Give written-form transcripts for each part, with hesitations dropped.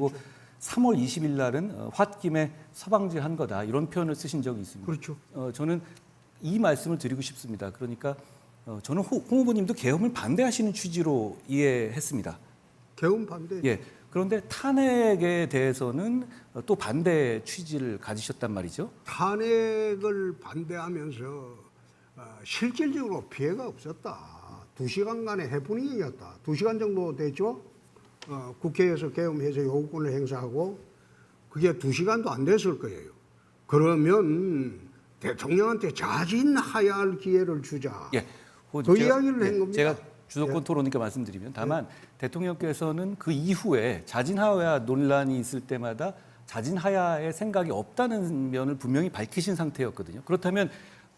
3월 20일 날은 홧김에 서방지한 거다 이런 표현을 쓰신 적이 있습니다. 그렇죠. 저는 이 말씀을 드리고 싶습니다. 그러니까 저는 홍 후보님도 계엄을 반대하시는 취지로 이해했습니다. 계엄 반대. 예. 그런데 탄핵에 대해서는 또 반대 취지를 가지셨단 말이죠. 탄핵을 반대하면서 실질적으로 피해가 없었다. 2시간간의 해프닝이었다. 2시간 정도 됐죠. 국회에서 계엄해서 요구권을 행사하고 그게 2시간도 안 됐을 거예요. 그러면 대통령한테 자진하야할 기회를 주자. 예. 그 이야기를 한 겁니다. 제가 주도권 토론이니까 말씀드리면 다만 대통령께서는 그 이후에 자진하야 논란이 있을 때마다 자진하야의 생각이 없다는 면을 분명히 밝히신 상태였거든요. 그렇다면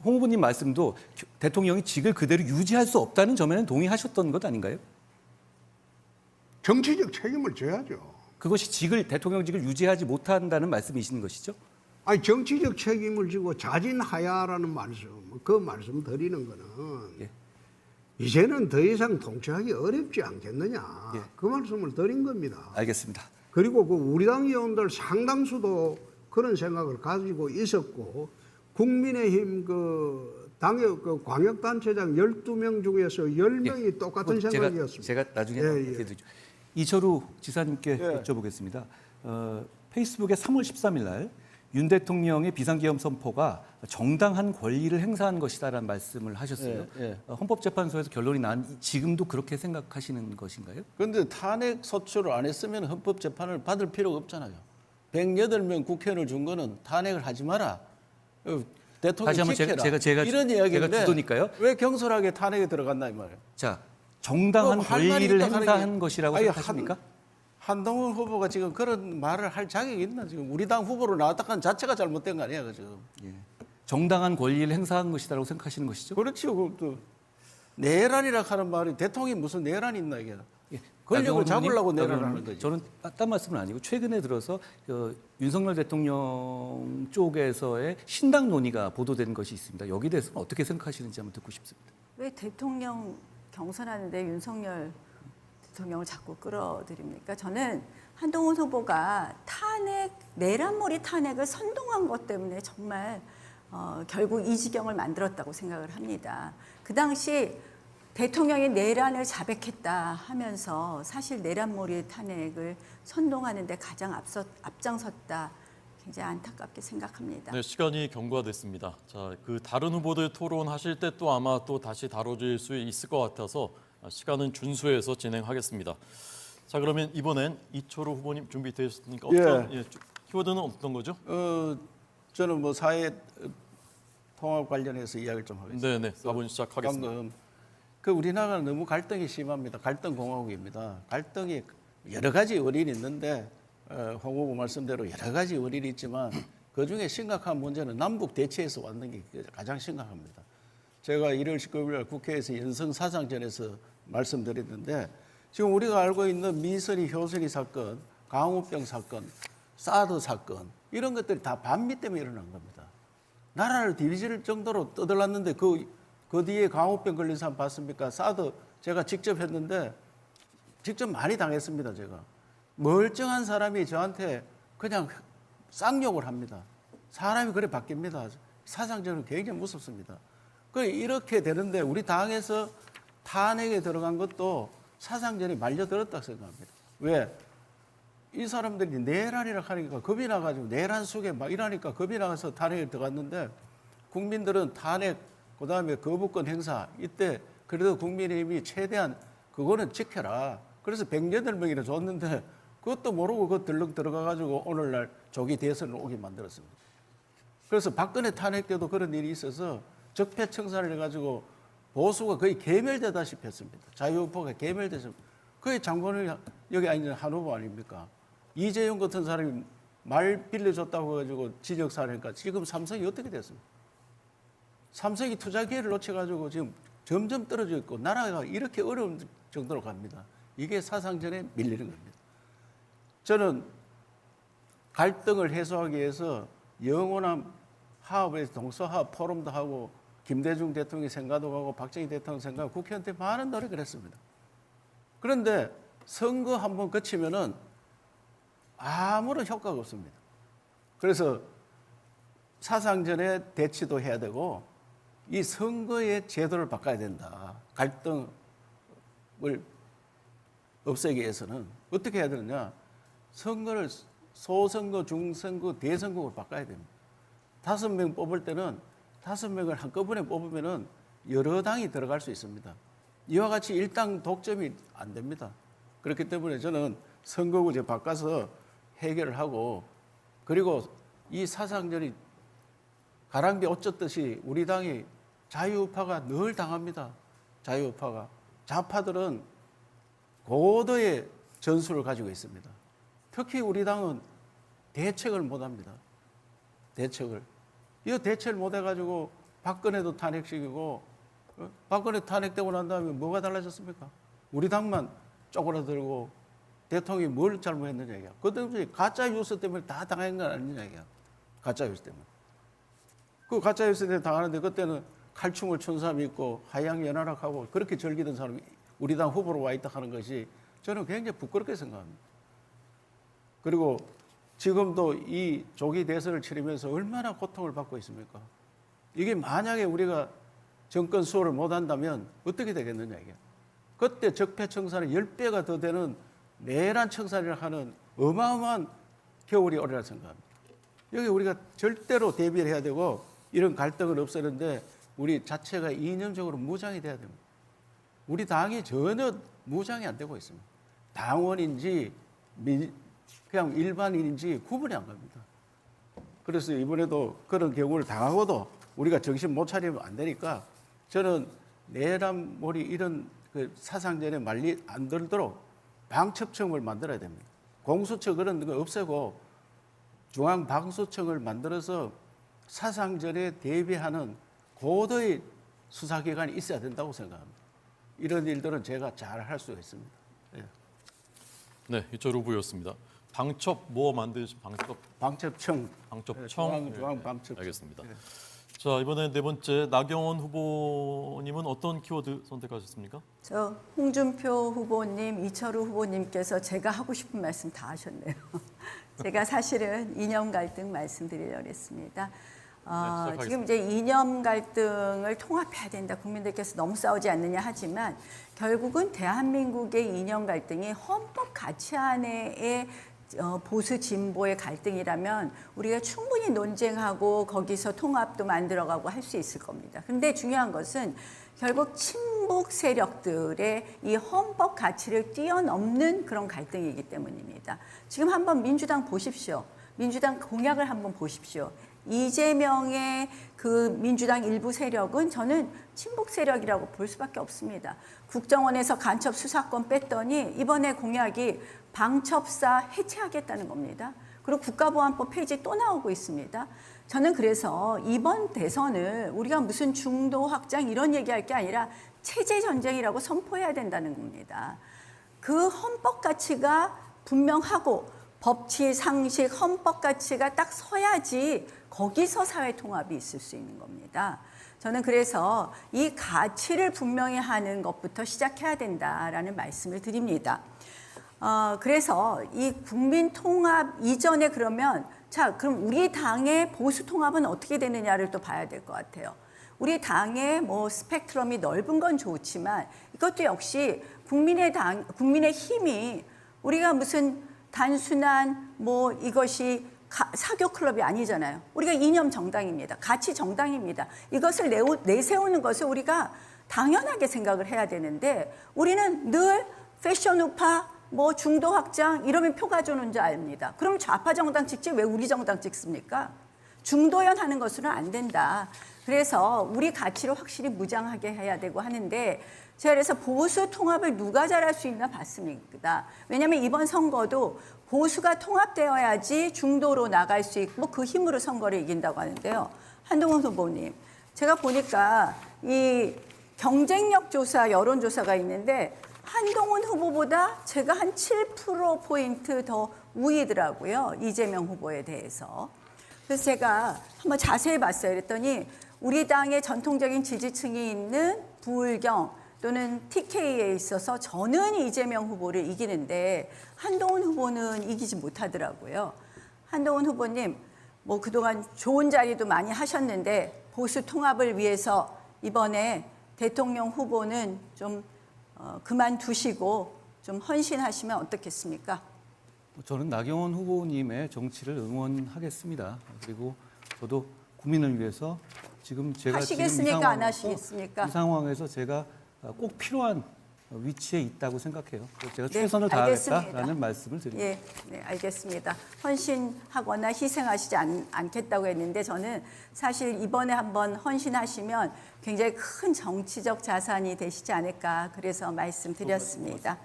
홍 후보님 말씀도 대통령이 직을 그대로 유지할 수 없다는 점에는 동의하셨던 것 아닌가요? 정치적 책임을 져야죠. 그것이 대통령직을 유지하지 못한다는 말씀이신 것이죠? 아니 정치적 책임을 지고 자진하야라는 말씀, 그 말씀 드리는 거는 예. 이제는 더 이상 통치하기 어렵지 않겠느냐. 예. 그 말씀을 드린 겁니다. 알겠습니다. 그리고 그 우리 당 의원들 상당수도 그런 생각을 가지고 있었고 국민의힘 그 당의 그 광역단체장 12명 중에서 10명이 똑같은 생각이었습니다. 제가 나중에 예. 이철우 지사님께 예. 여쭤보겠습니다. 페이스북에 3월 13일 날 윤 대통령의 비상계엄 선포가 정당한 권리를 행사한 것이다라는 말씀을 하셨어요. 예. 헌법재판소에서 결론이 난 지금도 그렇게 생각하시는 것인가요? 그런데 탄핵 소추를 안 했으면 헌법 재판을 받을 필요가 없잖아요. 108명 국회의원을 준 거는 탄핵을 하지 마라. 대통령 다시 한번 지켜라. 제가 이런 이야기인데 제가 주도니까요. 왜 경솔하게 탄핵에 들어갔나 이 말이에요. 자, 정당한 할 말이 권리를 있다 하는 행사한 게- 것이라고 아니, 생각하십니까? 한동훈 후보가 지금 그런 말을 할 자격이 있나 지금 우리 당 후보로 나왔다는 자체가 잘못된 거 아니야 그 지금. 예. 정당한 권리를 행사한 것이다라고 생각하시는 것이죠? 그렇지요. 그것도 내란이라 하는 말이 대통령이 무슨 내란이 있나 이게. 예. 권력을 나경원 잡으려고 의원님, 내란하는 거지. 저는 딴 말씀은 아니고 최근에 들어서 윤석열 대통령 쪽에서의 신당 논의가 보도된 것이 있습니다. 여기에 대해서는 어떻게 생각하시는지 한번 듣고 싶습니다. 왜 대통령 경선하는데 윤석열 대통령을 자꾸 끌어들입니까? 저는 한동훈 후보가 내란몰이 탄핵을 선동한 것 때문에 정말 결국 이 지경을 만들었다고 생각을 합니다. 그 당시 대통령이 내란을 자백했다 하면서 사실 내란몰이 탄핵을 선동하는 데 가장 앞장섰다. 굉장히 안타깝게 생각합니다. 네, 시간이 경과됐습니다. 자, 그 다른 후보들 토론하실 때 또 아마 또 다시 다뤄질 수 있을 것 같아서 시간은 준수해서 진행하겠습니다. 자, 그러면 이번엔 이철우 후보님 준비되셨습니까? 어떤 키워드는 어떤 거죠? 저는 뭐 사회 통합 관련해서 이야기를 좀 하겠습니다. 네, 4분 시작하겠습니다. 방금 그 우리나라는 너무 갈등이 심합니다. 갈등 공화국입니다. 갈등이 여러 가지 원인이 있는데 홍 후보 말씀대로 여러 가지 원인이 있지만 그 중에 심각한 문제는 남북 대치에서 왔는 게 가장 심각합니다. 제가 1월 19일 국회에서 연성사상전에서 말씀드렸는데 지금 우리가 알고 있는 미선이 효선이 사건, 강우병 사건, 사드 사건 이런 것들이 다 반미 때문에 일어난 겁니다. 나라를 뒤집을 정도로 떠들었는데 그 뒤에 강우병 걸린 사람 봤습니까? 사드 제가 직접 했는데 직접 많이 당했습니다. 제가. 멀쩡한 사람이 저한테 그냥 쌍욕을 합니다. 사람이 그래 바뀝니다. 사상전은 굉장히 무섭습니다. 이렇게 되는데 우리 당에서 탄핵에 들어간 것도 사상전이 말려들었다고 생각합니다. 왜? 이 사람들이 내란이라 하니까 겁이 나가지고 내란 속에 막 이러니까 겁이 나가서 탄핵에 들어갔는데 국민들은 탄핵 그다음에 거부권 행사 이때 그래도 국민의힘이 최대한 그거는 지켜라. 그래서 108명이나 줬는데 그것도 모르고 그 들렁 들어가가지고 오늘날 조기 대선을 오게 만들었습니다. 그래서 박근혜 탄핵 때도 그런 일이 있어서 적폐청산을 해가지고 보수가 거의 괴멸되다시피 했습니다. 자유우파가 괴멸돼서 거의 장관을 여기 앉은 한 후보 아닙니까? 이재용 같은 사람이 말 빌려줬다고 해가지고 지적사니까 지금 삼성이 어떻게 됐습니까? 삼성이 투자 기회를 놓쳐가지고 지금 점점 떨어져 있고 나라가 이렇게 어려운 정도로 갑니다. 이게 사상전에 밀리는 겁니다. 저는 갈등을 해소하기 위해서 영원한 화합에서 동서화합 포럼도 하고 김대중 대통령이 생가도 가고 박정희 대통령 생가고 국회의원한테 많은 노력을 했습니다. 그런데 선거 한번 거치면은 아무런 효과가 없습니다. 그래서 사상전의 대치도 해야 되고 이 선거의 제도를 바꿔야 된다. 갈등을 없애기 위해서는 어떻게 해야 되느냐. 선거를 소선거, 중선거, 대선거로 바꿔야 됩니다. 5명 뽑을 때는 5명을 한꺼번에 뽑으면은 여러 당이 들어갈 수 있습니다. 이와 같이 일당 독점이 안 됩니다. 그렇기 때문에 저는 선거구제 바꿔서 해결을 하고 그리고 이 사상전이 가랑비 옷 젖듯이 우리 당이 자유우파가 늘 당합니다. 자유우파가. 좌파들은 고도의 전술을 가지고 있습니다. 특히 우리 당은 대책을 못합니다. 대책을. 이 대책을 못해가지고 박근혜도 탄핵시키고 박근혜 탄핵되고 난 다음에 뭐가 달라졌습니까? 우리 당만 쪼그라들고 대통령이 뭘 잘못했느냐 이게. 그 때문에 가짜 뉴스 때문에 다 당한 건 아니냐 이게. 가짜 뉴스 때문에. 그 가짜 뉴스 때문에 당하는데 그때는 칼춤을 춘 사람이 있고 하양 연하락하고 그렇게 즐기던 사람이 우리 당 후보로 와 있다 하는 것이 저는 굉장히 부끄럽게 생각합니다. 그리고 지금도 이 조기 대선을 치르면서 얼마나 고통을 받고 있습니까? 이게 만약에 우리가 정권 수호를 못한다면 어떻게 되겠느냐 이게. 그때 적폐청산이 10배가 더 되는 내란 청산을 하는 어마어마한 겨울이 오리라 생각합니다. 여기 우리가 절대로 대비를 해야 되고 이런 갈등을 없애는데 우리 자체가 이념적으로 무장이 돼야 됩니다. 우리 당이 전혀 무장이 안 되고 있습니다. 당원인지 그냥 일반인인지 구분이 안 갑니다. 그래서 이번에도 그런 경우를 당하고도 우리가 정신 못 차리면 안 되니까 저는 내란몰이 이런 그 사상전에 말리 안 들도록 방첩청을 만들어야 됩니다. 공수처 그런 거 없애고 중앙방수청을 만들어서 사상전에 대비하는 고도의 수사기관이 있어야 된다고 생각합니다. 이런 일들은 제가 잘 할 수 있습니다. 예. 네, 이철 후보였습니다. 방첩 뭐 만드신 방첩청. 방첩청. 중앙방첩청. 알겠습니다. 자, 이번에 네 번째 나경원 후보님은 어떤 키워드 선택하셨습니까? 저 홍준표 후보님, 이철우 후보님께서 제가 하고 싶은 말씀 다 하셨네요. 제가 사실은 이념 갈등 말씀드리려고 했습니다. 시작하겠습니다. 지금 이제 이념 갈등을 통합해야 된다. 국민들께서 너무 싸우지 않느냐 하지만 결국은 대한민국의 이념 갈등이 헌법 가치 안에의 보수 진보의 갈등이라면 우리가 충분히 논쟁하고 거기서 통합도 만들어가고 할 수 있을 겁니다. 그런데 중요한 것은 결국 친북 세력들의 이 헌법 가치를 뛰어넘는 그런 갈등이기 때문입니다. 지금 한번 민주당 보십시오. 민주당 공약을 한번 보십시오. 이재명의 그 민주당 일부 세력은 저는 친북 세력이라고 볼 수밖에 없습니다. 국정원에서 간첩 수사권 뺐더니 이번에 공약이 방첩사 해체하겠다는 겁니다. 그리고 국가보안법 폐지 또 나오고 있습니다. 저는 그래서 이번 대선을 우리가 무슨 중도 확장 이런 얘기할 게 아니라 체제 전쟁이라고 선포해야 된다는 겁니다. 그 헌법 가치가 분명하고 법치, 상식, 헌법 가치가 딱 서야지 거기서 사회 통합이 있을 수 있는 겁니다. 저는 그래서 이 가치를 분명히 하는 것부터 시작해야 된다라는 말씀을 드립니다. 그래서 이 국민 통합 이전에 그러면 자, 그럼 우리 당의 보수 통합은 어떻게 되느냐를 또 봐야 될 것 같아요. 우리 당의 뭐 스펙트럼이 넓은 건 좋지만 이것도 역시 국민의 힘이 우리가 무슨 단순한 뭐 이것이 사교 클럽이 아니잖아요. 우리가 이념 정당입니다. 가치 정당입니다. 이것을 내세우는 것을 우리가 당연하게 생각을 해야 되는데 우리는 늘 패션 우파, 뭐 중도 확장 이러면 표 가져오는 줄 압니다. 그럼 좌파 정당 찍지 왜 우리 정당 찍습니까? 중도연하는 것으로는 안 된다. 그래서 우리 가치를 확실히 무장하게 해야 되고 하는데 제가 그래서 보수 통합을 누가 잘할 수 있나 봤습니다. 왜냐하면 이번 선거도 보수가 통합되어야지 중도로 나갈 수 있고 그 힘으로 선거를 이긴다고 하는데요. 한동훈 후보님, 제가 보니까 이 경쟁력 조사, 여론조사가 있는데 한동훈 후보보다 제가 한 7%포인트 더 우위더라고요. 이재명 후보에 대해서. 그래서 제가 한번 자세히 봤어요. 그랬더니 우리 당의 전통적인 지지층이 있는 부울경, 또는 TK에 있어서 저는 이재명 후보를 이기는데 한동훈 후보는 이기지 못하더라고요. 한동훈 후보님, 뭐 그동안 좋은 자리도 많이 하셨는데 보수 통합을 위해서 이번에 대통령 후보는 좀 그만두시고 좀 헌신하시면 어떻겠습니까? 저는 나경원 후보님의 정치를 응원하겠습니다. 그리고 저도 국민을 위해서 지금 제가 하시겠습니까? 안 하시겠습니까? 이 상황에서 제가 꼭 필요한 위치에 있다고 생각해요. 그래서 제가 네, 최선을 알겠습니다. 다하겠다라는 말씀을 드립니다. 예, 네, 알겠습니다. 헌신하거나 희생하시지 않겠다고 했는데 저는 사실 이번에 한번 헌신하시면 굉장히 큰 정치적 자산이 되시지 않을까 그래서 말씀드렸습니다.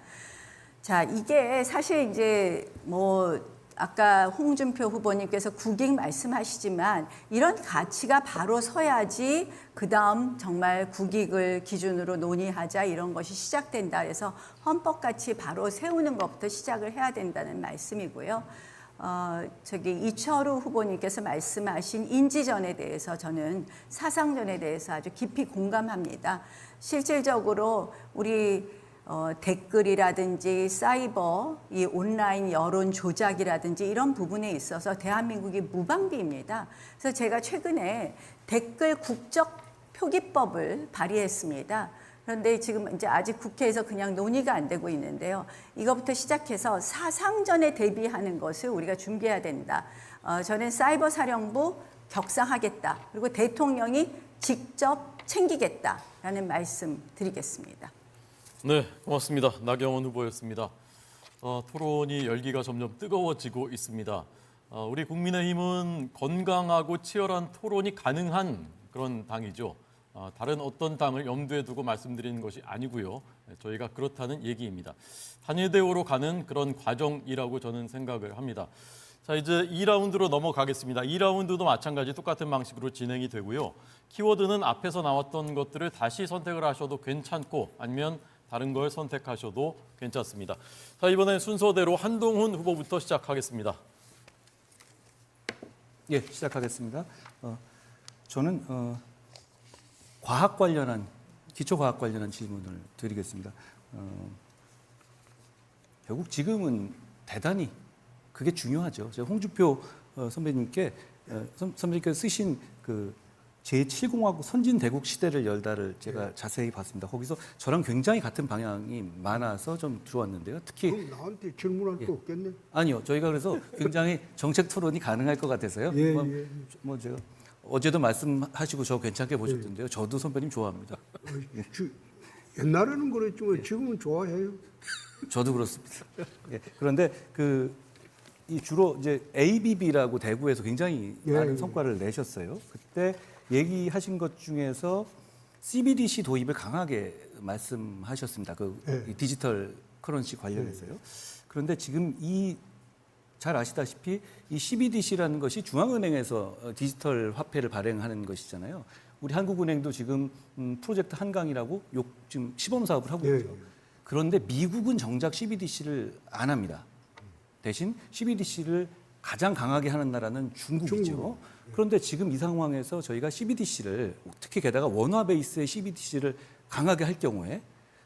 자, 이게 사실 이제 뭐 아까 홍준표 후보님께서 국익 말씀하시지만 이런 가치가 바로 서야지 그다음 정말 국익을 기준으로 논의하자 이런 것이 시작된다. 그래서 헌법가치 바로 세우는 것부터 시작을 해야 된다는 말씀이고요. 이철우 후보님께서 말씀하신 인지전에 대해서 저는 사상전에 대해서 아주 깊이 공감합니다. 실질적으로 우리 댓글이라든지 사이버, 이 온라인 여론 조작이라든지 이런 부분에 있어서 대한민국이 무방비입니다. 그래서 제가 최근에 댓글 국적 표기법을 발의했습니다. 그런데 지금 이제 아직 국회에서 그냥 논의가 안 되고 있는데요. 이것부터 시작해서 사상전에 대비하는 것을 우리가 준비해야 된다. 저는 사이버 사령부 격상하겠다. 그리고 대통령이 직접 챙기겠다라는 말씀 드리겠습니다. 네, 고맙습니다. 나경원 후보였습니다. 토론이 열기가 점점 뜨거워지고 있습니다. 우리 국민의힘은 건강하고 치열한 토론이 가능한 그런 당이죠. 다른 어떤 당을 염두에 두고 말씀드리는 것이 아니고요. 저희가 그렇다는 얘기입니다. 단일대우로 가는 그런 과정이라고 저는 생각을 합니다. 자, 이제 2라운드로 넘어가겠습니다. 2라운드도 마찬가지 똑같은 방식으로 진행이 되고요. 키워드는 앞에서 나왔던 것들을 다시 선택을 하셔도 괜찮고 아니면 다른 걸 선택하셔도 괜찮습니다. 자, 이번엔 순서대로 한동훈 후보부터 시작하겠습니다. 예, 시작하겠습니다. 저는 과학 관련한 기초과학 관련한 질문을 드리겠습니다. 결국 지금은 대단히 그게 중요하죠. 제가 홍준표 선배님께서 쓰신 그 제7공화국 선진대국 시대를 열다를 제가 자세히 봤습니다. 거기서 저랑 굉장히 같은 방향이 많아서 좀 들어왔는데요. 특히 그럼 나한테 질문할 거 없겠네. 아니요, 저희가 그래서 굉장히 정책 토론이 가능할 것 같아서요. 예, 뭐 제가 어제도 말씀하시고 저 괜찮게 보셨던데요. 저도 선배님 좋아합니다. 옛날에는 그랬지만 지금은 좋아해요. 저도 그렇습니다. 예, 그런데 이 주로 이제 ABB라고 대구에서 굉장히 많은 성과를 내셨어요. 그때 얘기하신 것 중에서 CBDC 도입을 강하게 말씀하셨습니다. 이 디지털 커런시 관련해서요. 그런데 지금 잘 아시다시피 이 CBDC라는 것이 중앙은행에서 디지털 화폐를 발행하는 것이잖아요. 우리 한국은행도 지금 프로젝트 한강이라고 지금 시범 사업을 하고 있죠. 그런데 미국은 정작 CBDC를 안 합니다. 대신 CBDC를 가장 강하게 하는 나라는 중국이죠. 그런데 지금 이 상황에서 저희가 CBDC를 특히 게다가 원화 베이스의 CBDC를 강하게 할 경우에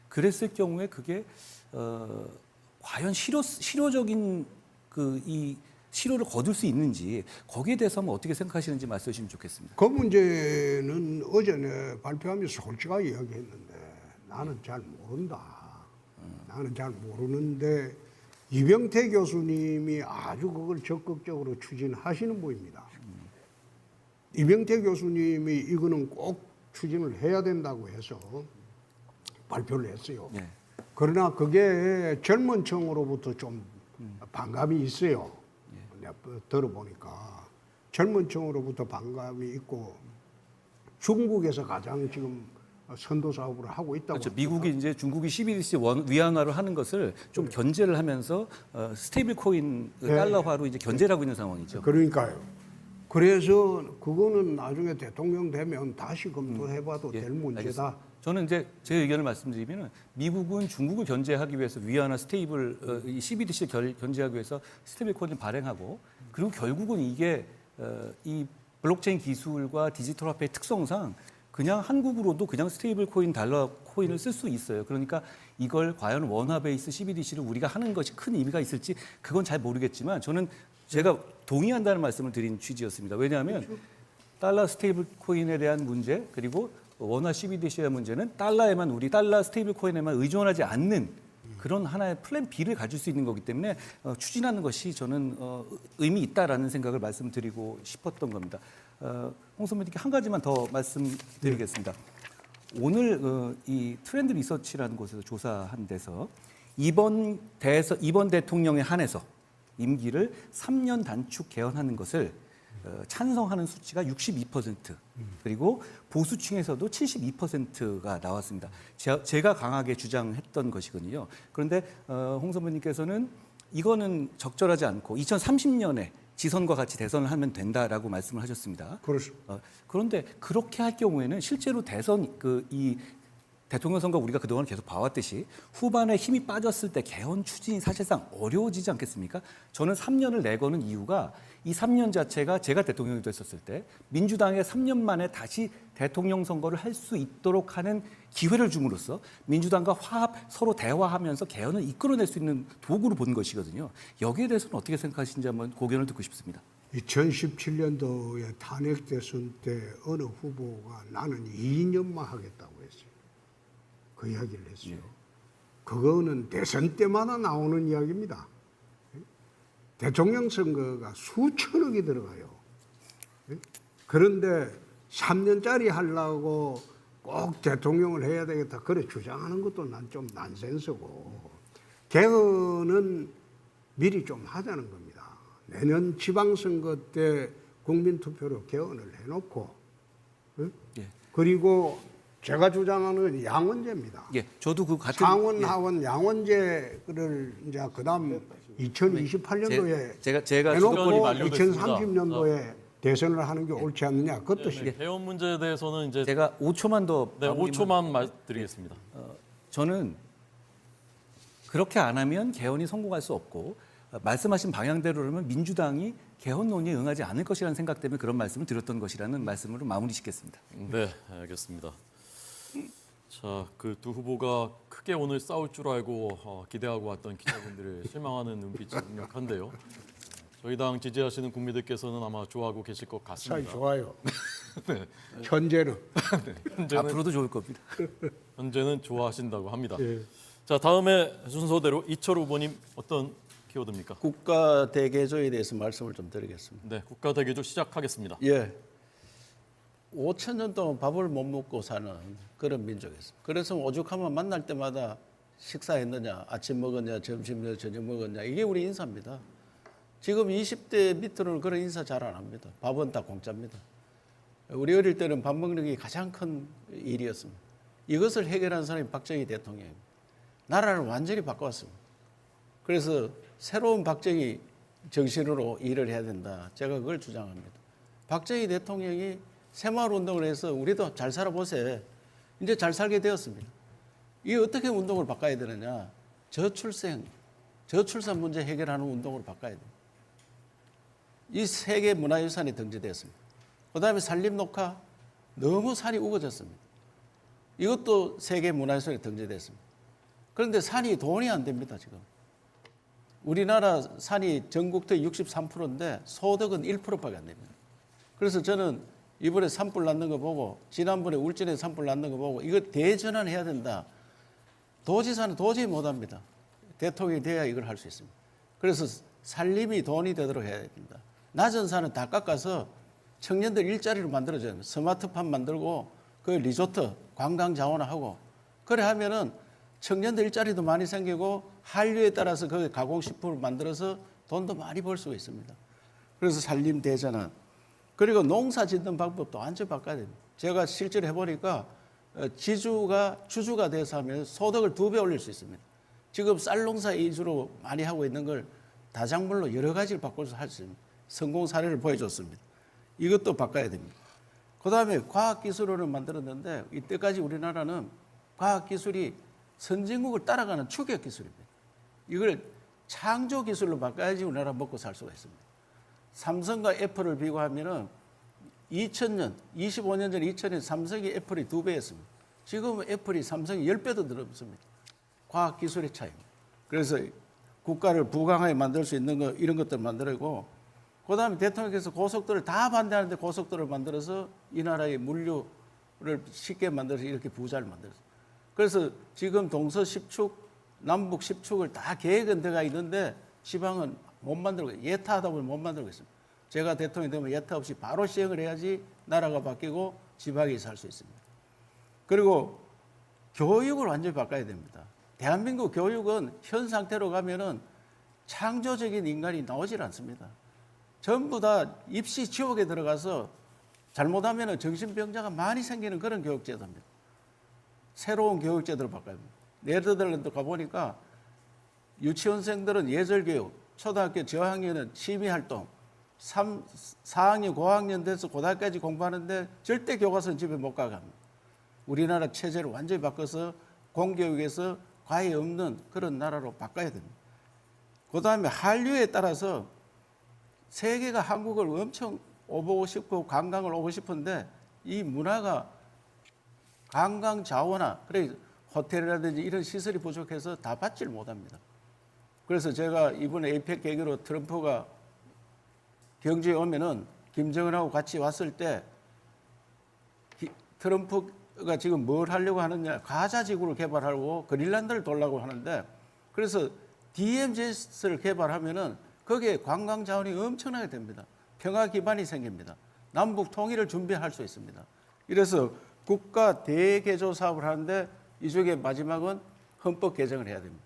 그랬을 경우에 그게 과연 실효적인 이 실효를 거둘 수 있는지 거기에 대해서 한번 어떻게 생각하시는지 말씀해 주시면 좋겠습니다. 그 문제는 어제 발표하면서 솔직하게 이야기했는데 나는 잘 모른다. 나는 잘 모르는데 이병태 교수님이 아주 그걸 적극적으로 추진하시는 분입니다. 이병태 교수님이 이거는 꼭 추진을 해야 된다고 해서 발표를 했어요. 네. 그러나 그게 젊은 층으로부터 좀 반감이 있어요. 내가 들어보니까 젊은 층으로부터 반감이 있고 중국에서 가장 지금 선도 사업을 하고 있다고. 그렇죠. 미국이 이제 중국이 CBDC 위안화를 하는 것을 좀 견제를 하면서 스테이블 코인 달러화로 이제 견제를 하고 있는 상황이죠. 그러니까요. 그래서 그거는 나중에 대통령 되면 다시 검토해봐도 될 문제다. 알겠습니다. 저는 이제 제 의견을 말씀드리면 미국은 중국을 견제하기 위해서 위안화 스테이블 이 CBDC를 견제하기 위해서 스테이블 코인을 발행하고 그리고 결국은 이게 이 블록체인 기술과 디지털 화폐의 특성상 그냥 한국으로도 그냥 스테이블 코인 달러 코인을 쓸 수 있어요. 그러니까 이걸 과연 원화 베이스 CBDC를 우리가 하는 것이 큰 의미가 있을지 그건 잘 모르겠지만 저는 제가 동의한다는 말씀을 드린 취지였습니다. 왜냐하면 달러 스테이블 코인에 대한 문제 그리고 원화 CBDC의 문제는 달러에만 우리 달러 스테이블 코인에만 의존하지 않는 그런 하나의 플랜 B를 가질 수 있는 거기 때문에 추진하는 것이 저는 의미 있다라는 생각을 말씀드리고 싶었던 겁니다. 홍 선배님께 한 가지만 더 말씀드리겠습니다. 오늘 이 트렌드 리서치라는 곳에서 조사한 데서 이번 대통령에 한해서 임기를 3년 단축 개헌하는 것을 찬성하는 수치가 62% 그리고 보수층에서도 72%가 나왔습니다. 제가 강하게 주장했던 것이거든요. 그런데 홍 선배님께서는 이거는 적절하지 않고 2030년에 지선과 같이 대선을 하면 된다라고 말씀을 하셨습니다. 그렇습니다. 그런데 그렇게 할 경우에는 실제로 대선 이 대통령 선거 우리가 그동안 계속 봐왔듯이 후반에 힘이 빠졌을 때 개헌 추진이 사실상 어려워지지 않겠습니까? 저는 3년을 내거는 이유가 이 3년 자체가 제가 대통령이 됐었을 때 민주당에 3년 만에 다시 대통령 선거를 할 수 있도록 하는 기회를 줌으로써 민주당과 서로 대화하면서 개헌을 이끌어낼 수 있는 도구로 본 것이거든요. 여기에 대해서는 어떻게 생각하시는지 한번 고견을 듣고 싶습니다. 2017년도에 탄핵 대선 때 어느 후보가 나는 2년만 하겠다고 했어요. 그 이야기를 했어요. 그거는 대선 때마다 나오는 이야기입니다. 대통령 선거가 수천억이 들어가요. 그런데 3년짜리 하려고 꼭 대통령을 해야 되겠다. 그래 주장하는 것도 난 좀 난센스고 개헌은 미리 좀 하자는 겁니다. 내년 지방선거 때 국민투표로 개헌을 해놓고 그리고 제가 주장하는 양원제입니다. 예, 저도 그 같은 상원, 하원, 양원제를 이제 그다음 2028년도에 제가 해놓고 주권이 만료됐습니다. 2030년도에 대선을 하는 게 옳지 않느냐 그 뜻이에요. 개헌 문제에 대해서는 이제 제가 5초만 더 네, 5초만 말드리겠습니다. 저는 그렇게 안 하면 개헌이 성공할 수 없고 말씀하신 방향대로라면 민주당이 개헌 논의에 응하지 않을 것이라는 생각 때문에 그런 말씀을 드렸던 것이라는 말씀으로 마무리 짓겠습니다. 네, 알겠습니다. 자, 그 두 후보가 크게 오늘 싸울 줄 알고 기대하고 왔던 기자분들을 실망하는 눈빛이 강력한데요. 저희 당 지지하시는 국민들께서는 아마 좋아하고 계실 것 사이 같습니다. 좋아요. 현재는 앞으로도 좋을 겁니다. 현재는 좋아하신다고 합니다. 예. 자, 다음에 순서대로 이철우 후보님 어떤 키워드입니까? 국가 대개조에 대해서 말씀을 좀 드리겠습니다. 네, 국가 대개조 시작하겠습니다. 예. 5천 년 동안 밥을 못 먹고 사는 그런 민족이었습니다. 그래서 오죽하면 만날 때마다 식사했느냐, 아침 먹었냐, 점심 먹었냐, 저녁 먹었냐 이게 우리 인사입니다. 지금 20대 밑으로는 그런 인사 잘 안 합니다. 밥은 다 공짜입니다. 우리 어릴 때는 밥 먹는 게 가장 큰 일이었습니다. 이것을 해결한 사람이 박정희 대통령입니다. 나라를 완전히 바꿔왔습니다. 그래서 새로운 박정희 정신으로 일을 해야 된다. 제가 그걸 주장합니다. 박정희 대통령이 새마을운동을 해서 우리도 잘 살아보세요. 이제 잘 살게 되었습니다. 이게 어떻게 운동을 바꿔야 되느냐. 저출산 문제 해결하는 운동으로 바꿔야 됩니다. 이 세계 문화유산에 등재되었습니다. 그다음에 산림녹화 너무 산이 우거졌습니다. 이것도 세계 문화유산에 등재됐습니다. 그런데 산이 돈이 안 됩니다, 지금. 우리나라 산이 전국토의 63%인데 소득은 1%밖에 안 됩니다. 그래서 저는 이번에 산불 났는 거 보고 지난번에 울진에 산불 났는 거 보고 이거 대전환해야 된다. 도지사는 도저히 못합니다. 대통령이 돼야 이걸 할 수 있습니다. 그래서 산림이 돈이 되도록 해야 됩니다. 낮은 산은 다 깎아서 청년들 일자리를 만들어줘야 됩니다. 스마트팜 만들고 그 리조트 관광 자원화하고 그래 하면은 청년들 일자리도 많이 생기고 한류에 따라서 그 가공식품을 만들어서 돈도 많이 벌 수가 있습니다. 그래서 산림 대전환 그리고 농사 짓는 방법도 완전히 바꿔야 됩니다. 제가 실제로 해보니까 주주가 돼서 하면 소득을 2배 올릴 수 있습니다. 지금 쌀 농사 위주로 많이 하고 있는 걸 다작물로 여러 가지를 바꿔서 할 수 있습니다. 성공 사례를 보여줬습니다. 이것도 바꿔야 됩니다. 그 다음에 과학기술원을 만들었는데 이때까지 우리나라는 과학기술이 선진국을 따라가는 추격기술입니다. 이걸 창조기술로 바꿔야지 우리나라 먹고 살 수가 있습니다. 삼성과 애플을 비교하면은 2000년, 25년 전 2000년 삼성이 애플이 2배였습니다. 지금은 애플이 삼성이 10배도 늘었습니다. 과학기술의 차이입니다. 그래서 국가를 부강하게 만들 수 있는 거 이런 것들 만들고 그다음에 대통령께서 고속도로를 다 반대하는데 고속도로를 만들어서 이 나라의 물류를 쉽게 만들어서 이렇게 부자를 만들었어요. 그래서 지금 동서 10축, 남북 10축을 다 계획은 들어가 있는데 지방은 못 만들고 예타하다 보면 못 만들고 있습니다. 제가 대통령이 되면 예타 없이 바로 시행을 해야지 나라가 바뀌고 지방이 살 수 있습니다. 그리고 교육을 완전히 바꿔야 됩니다. 대한민국 교육은 현 상태로 가면은 창조적인 인간이 나오질 않습니다. 전부 다 입시 지옥에 들어가서 잘못하면 정신병자가 많이 생기는 그런 교육제도입니다. 새로운 교육제도를 바꿔야 합니다. 네덜란드 가보니까 유치원생들은 예절교육, 초등학교 저학년은 취미활동, 4학년, 5학년 돼서 고등학교까지 공부하는데 절대 교과서는 집에 못 가게 합니다. 우리나라 체제를 완전히 바꿔서 공교육에서 과외 없는 그런 나라로 바꿔야 됩니다. 그 다음에 한류에 따라서 세계가 한국을 엄청 오보고 싶고 관광을 오고 싶은데 이 문화가 관광 자원화, 그래 호텔이라든지 이런 시설이 부족해서 다 받지를 못합니다. 그래서 제가 이번에 에이펙 계기로 트럼프가 경주에 오면은 김정은하고 같이 왔을 때 트럼프가 지금 뭘 하려고 하느냐, 가자지구를 개발하고 그린란드를 돌라고 하는데 그래서 DMZ를 개발하면은 거기에 관광 자원이 엄청나게 됩니다. 평화 기반이 생깁니다. 남북 통일을 준비할 수 있습니다. 이래서 국가 대개조 사업을 하는데 이 중에 마지막은 헌법 개정을 해야 됩니다.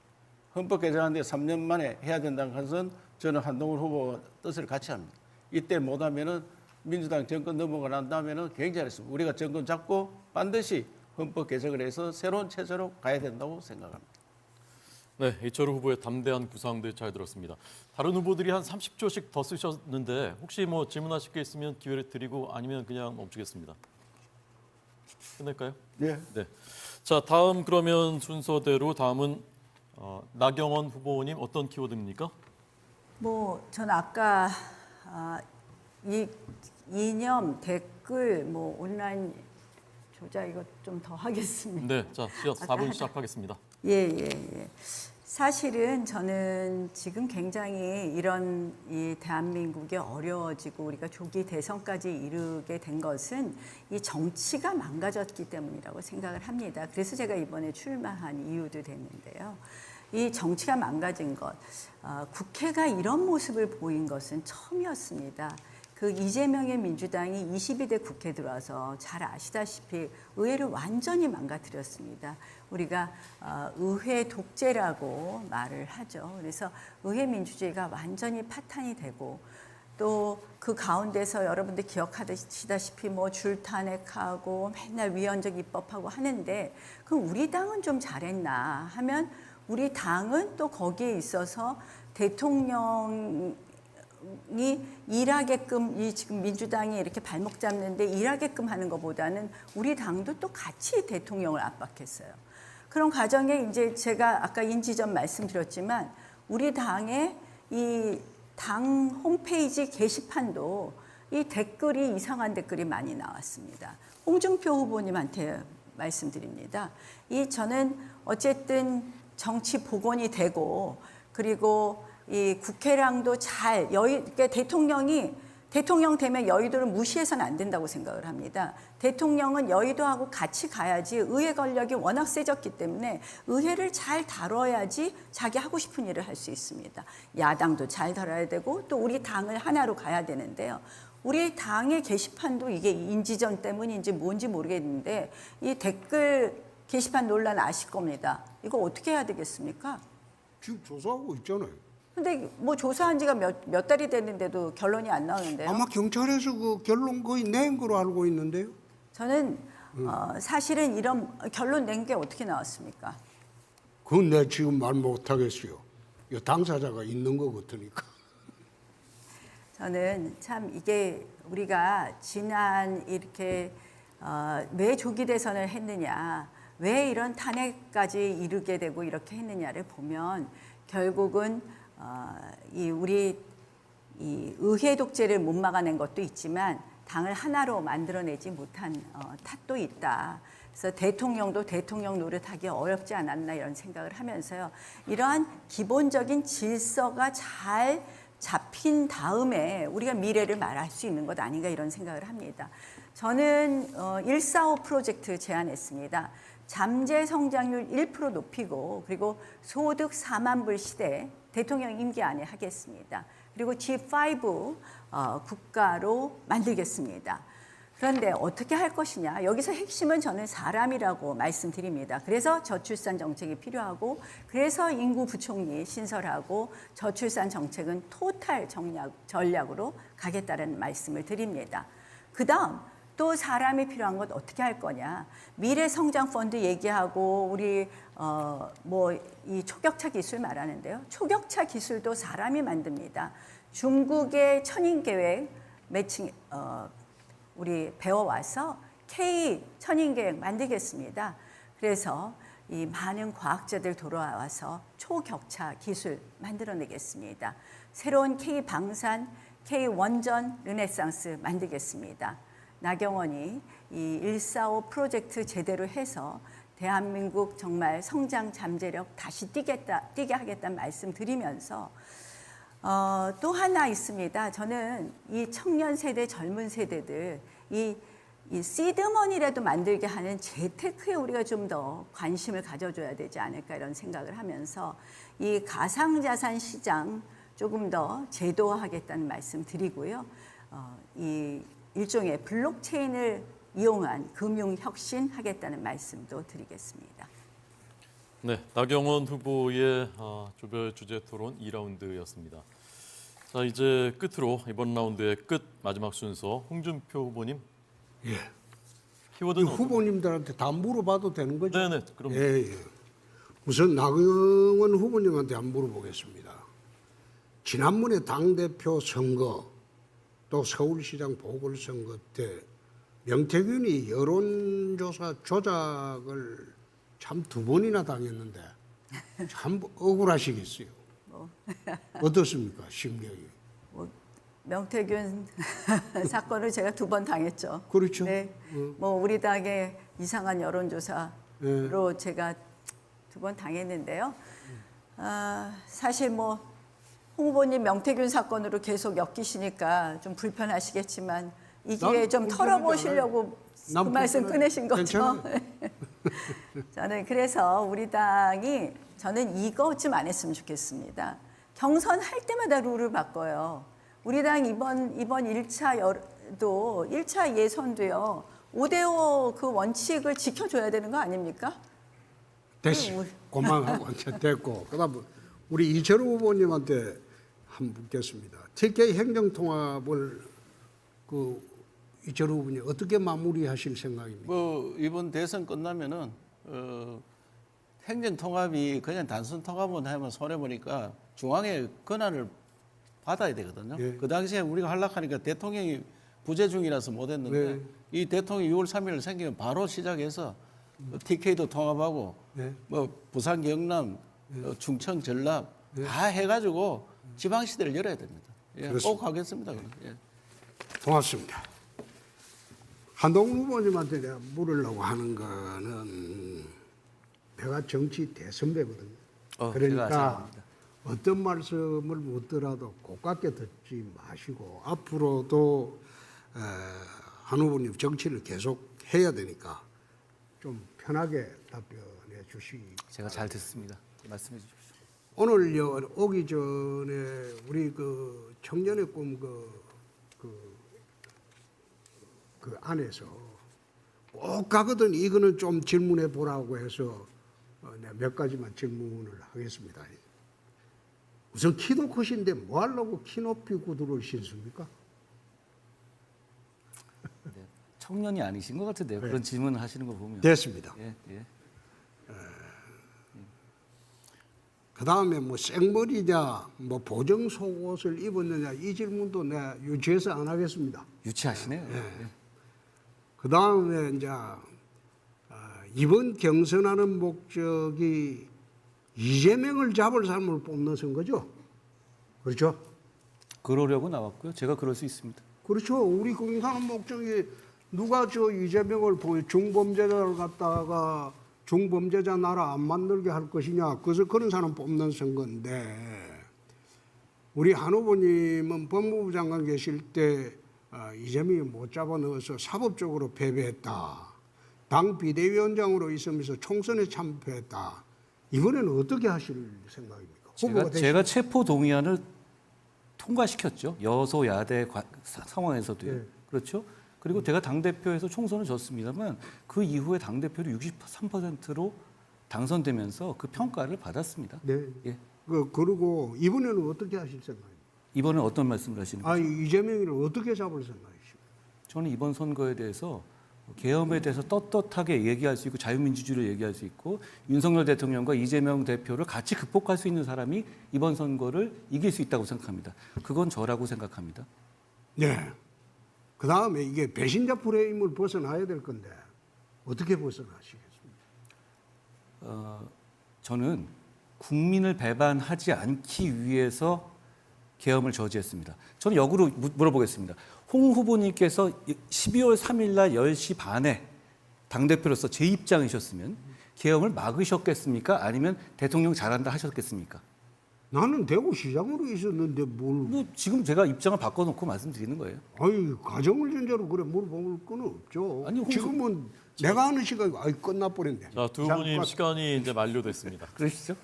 헌법 개정하는데 3년 만에 해야 된다는 것은 저는 한동훈 후보와 뜻을 같이 합니다. 이때 못하면은 민주당 정권 넘어가 난 다음에는 굉장히 했습니다. 우리가 정권 잡고 반드시 헌법 개정을 해서 새로운 체제로 가야 된다고 생각합니다. 네, 이철우 후보의 담대한 구상들 잘 들었습니다. 다른 후보들이 한 30초씩 더 쓰셨는데 혹시 뭐 질문하실 게 있으면 기회를 드리고 아니면 그냥 멈추겠습니다. 끝낼까요? 네. 네. 자, 다음 그러면 순서대로 다음은 나경원 후보님 어떤 키워드입니까? 뭐 저는 아까 이 이념 댓글 뭐 온라인 조작 이거 좀 더 하겠습니다. 네, 자, 4분 시작하겠습니다. 예. 사실은 저는 지금 굉장히 이런 이 대한민국이 어려워지고 우리가 조기 대선까지 이르게 된 것은 이 정치가 망가졌기 때문이라고 생각을 합니다. 그래서 제가 이번에 출마한 이유도 됐는데요. 이 정치가 망가진 것, 국회가 이런 모습을 보인 것은 처음이었습니다. 그 이재명의 민주당이 22대 국회 들어와서 잘 아시다시피 의회를 완전히 망가뜨렸습니다. 우리가 의회 독재라고 말을 하죠. 그래서 의회 민주주의가 완전히 파탄이 되고 또 그 가운데서 여러분들 기억하시다시피 뭐 줄탄핵하고 맨날 위헌적 입법하고 하는데 그럼 우리 당은 좀 잘했나 하면 우리 당은 또 거기에 있어서 대통령이 일하게끔 이 지금 민주당이 이렇게 발목 잡는데 일하게끔 하는 것보다는 우리 당도 또 같이 대통령을 압박했어요. 그런 과정에 이제 제가 아까 인지전 말씀드렸지만 우리 당의 이 당 홈페이지 게시판도 이 댓글이 이상한 댓글이 많이 나왔습니다. 홍준표 후보님한테 말씀드립니다. 저는 어쨌든 정치 복원이 되고 그리고 이 국회랑도 잘 그러니까 대통령 되면 여의도를 무시해서는 안 된다고 생각을 합니다. 대통령은 여의도하고 같이 가야지 의회 권력이 워낙 세졌기 때문에 의회를 잘 다뤄야지 자기 하고 싶은 일을 할 수 있습니다. 야당도 잘 다뤄야 되고 또 우리 당을 하나로 가야 되는데요. 우리 당의 게시판도 이게 인지전 때문인지 뭔지 모르겠는데 이 댓글 게시판 논란 아실 겁니다. 이거 어떻게 해야 되겠습니까? 지금 조사하고 있잖아요. 근데 뭐 조사한 지가 몇 달이 됐는데도 결론이 안 나오는데요. 아마 경찰에서 그 결론 거의 낸 거로 알고 있는데요. 저는 사실은 이런 결론 낸 게 어떻게 나왔습니까? 그건 내가 지금 말 못하겠어요. 이 당사자가 있는 거 같으니까. 저는 참 이게 우리가 지난 이렇게 왜 조기 대선을 했느냐, 왜 이런 탄핵까지 이르게 되고 이렇게 했느냐를 보면 결국은 우리 이 의회 독재를 못 막아낸 것도 있지만 당을 하나로 만들어내지 못한 탓도 있다. 그래서 대통령도 대통령 노릇하기 어렵지 않았나 이런 생각을 하면서요. 이러한 기본적인 질서가 잘 잡힌 다음에 우리가 미래를 말할 수 있는 것 아닌가 이런 생각을 합니다. 저는 145 프로젝트 제안했습니다. 잠재 성장률 1% 높이고 그리고 소득 4만 불 시대 대통령 임기 안에 하겠습니다. 그리고 G5 국가로 만들겠습니다. 그런데 어떻게 할 것이냐? 여기서 핵심은 저는 사람이라고 말씀드립니다. 그래서 저출산 정책이 필요하고 그래서 인구 부총리 신설하고 저출산 정책은 토탈 전략으로 가겠다는 말씀을 드립니다. 그다음 또 사람이 필요한 것 어떻게 할 거냐? 미래 성장 펀드 얘기하고 우리 이 초격차 기술 말하는데요. 초격차 기술도 사람이 만듭니다. 중국의 천인 계획 매칭 우리 배워와서 K 천인 계획 만들겠습니다. 그래서 이 많은 과학자들 돌아와서 초격차 기술 만들어내겠습니다. 새로운 K 방산, K 원전 르네상스 만들겠습니다. 나경원이 이 145 프로젝트 제대로 해서 대한민국 정말 성장 잠재력 다시 뛰게 하겠다는 말씀 드리면서 또 하나 있습니다. 저는 이 청년 세대, 젊은 세대들 이 시드머니라도 만들게 하는 재테크에 우리가 좀 더 관심을 가져줘야 되지 않을까 이런 생각을 하면서 이 가상자산 시장 조금 더 제도화하겠다는 말씀 드리고요. 이 일종의 블록체인을 이용한 금융혁신 하겠다는 말씀도 드리겠습니다. 네, 나경원 후보의 조별 주제 토론 2라운드였습니다. 자, 이제 끝으로 이번 라운드의 끝 마지막 순서 홍준표 후보님. 예. 키워드는 후보님들한테 다 물어봐도 되는 거죠? 네네, 그럼. 예. 우선 나경원 후보님한테 한번 물어보겠습니다. 지난번에 당대표 선거 또 서울시장 보궐선거 때 명태균이 여론조사 조작을 참 2번이나 당했는데 참 억울하시겠어요. 어떻습니까, 심경이? 명태균 사건을 제가 2번 당했죠. 그렇죠. 네. 우리 당의 이상한 여론조사로 제가 2번 당했는데요. 사실 홍 후보님 명태균 사건으로 계속 엮이시니까 좀 불편하시겠지만 이 기회에 좀 털어보시려고 그 말씀 꺼내신 거죠. 저는 그래서 우리 당이 저는 이거 좀 안 했으면 좋겠습니다. 경선할 때마다 룰을 바꿔요. 우리 당 이번 1차 예선도요. 5대5 그 원칙을 지켜줘야 되는 거 아닙니까? 됐어요. 고만하고 됐고. 그다음 우리 이철우 후보님한테 한번 묻겠습니다. TK 행정통합을 이철우 후보님 어떻게 마무리하실 생각입니까? 이번 대선 끝나면은 행정통합이 그냥 단순 통합만 하면 손해 보니까 중앙의 권한을 받아야 되거든요. 예. 그 당시에 우리가 하려하니까 대통령이 부재 중이라서 못했는데 이 대통령이 6월 3일 생기면 바로 시작해서 TK도 통합하고 부산, 경남, 충청, 전남 다 해가지고 지방시대를 열어야 됩니다. 예, 꼭 하겠습니다. 예. 고맙습니다. 한동훈 후보님한테 내가 물으려고 하는 거는 내가 정치 대선배거든요. 그러니까 어떤 말씀을 묻더라도 고깝게 듣지 마시고 앞으로도 한 후보님 정치를 계속 해야 되니까 좀 편하게 답변해 주시기. 제가 잘 듣습니다. 말씀해 주십시오. 오늘 오기 전에 우리 청년의 꿈 그 안에서 꼭 가거든 이거는 좀 질문해 보라고 해서 내가 몇 가지만 질문을 하겠습니다. 우선 키도 크신데 뭐 하려고 키 높이 구두를 신습니까? 네, 청년이 아니신 것 같은데요. 그런 질문을 하시는 거 보면. 됐습니다. 예, 예. 그 다음에 생머리냐 보정 속옷을 입었느냐 이 질문도 내가 유치해서 안 하겠습니다. 유치하시네요. 예. 그 다음에 이제 이번 경선하는 목적이 이재명을 잡을 사람을 뽑는 선거죠. 그렇죠? 그러려고 나왔고요. 제가 그럴 수 있습니다. 그렇죠. 우리 공산화 목적이 누가 저 이재명을 중범죄자를 갖다가 중범죄자 나라 안 만들게 할 것이냐. 그래서 그런 사람 뽑는 선거인데 우리 한 후보님은 법무부 장관 계실 때 이재명이 못 잡아넣어서 사법적으로 패배했다. 당 비대위원장으로 있으면서 총선에 참패했다. 이번에는 어떻게 하실 생각입니까? 후보가 제가 체포 동의안을 통과시켰죠. 여소야대 상황에서도요. 네. 그렇죠. 그리고 제가 당대표에서 총선을 졌습니다만 그 이후에 당대표로 63%로 당선되면서 그 평가를 받았습니다. 네. 예. 그리고 이번에는 어떻게 하실 생각입니까? 이번에 어떤 말씀을 하시는 거죠? 이재명이를 어떻게 잡을 생각이십니까? 저는 이번 선거에 대해서 계엄에 대해서 떳떳하게 얘기할 수 있고 자유민주주의를 얘기할 수 있고 윤석열 대통령과 이재명 대표를 같이 극복할 수 있는 사람이 이번 선거를 이길 수 있다고 생각합니다. 그건 저라고 생각합니다. 네. 그 다음에 이게 배신자 프레임을 벗어나야 될 건데 어떻게 벗어나시겠습니까? 저는 국민을 배반하지 않기 위해서 계엄을 저지했습니다. 저는 역으로 물어보겠습니다. 홍 후보님께서 12월 3일 날 10시 반에 당대표로서 제 입장이셨으면 계엄을 막으셨겠습니까? 아니면 대통령 잘한다 하셨겠습니까? 나는 대구시장으로 있었는데 뭐 지금 제가 입장을 바꿔놓고 말씀드리는 거예요. 가정을 전제로 그래 물어볼 건 없죠. 아니, 지금은 내가 하는 시간이 끝나버렸네. 자, 두 분님 시간이 이제 만료됐습니다. 그러시죠?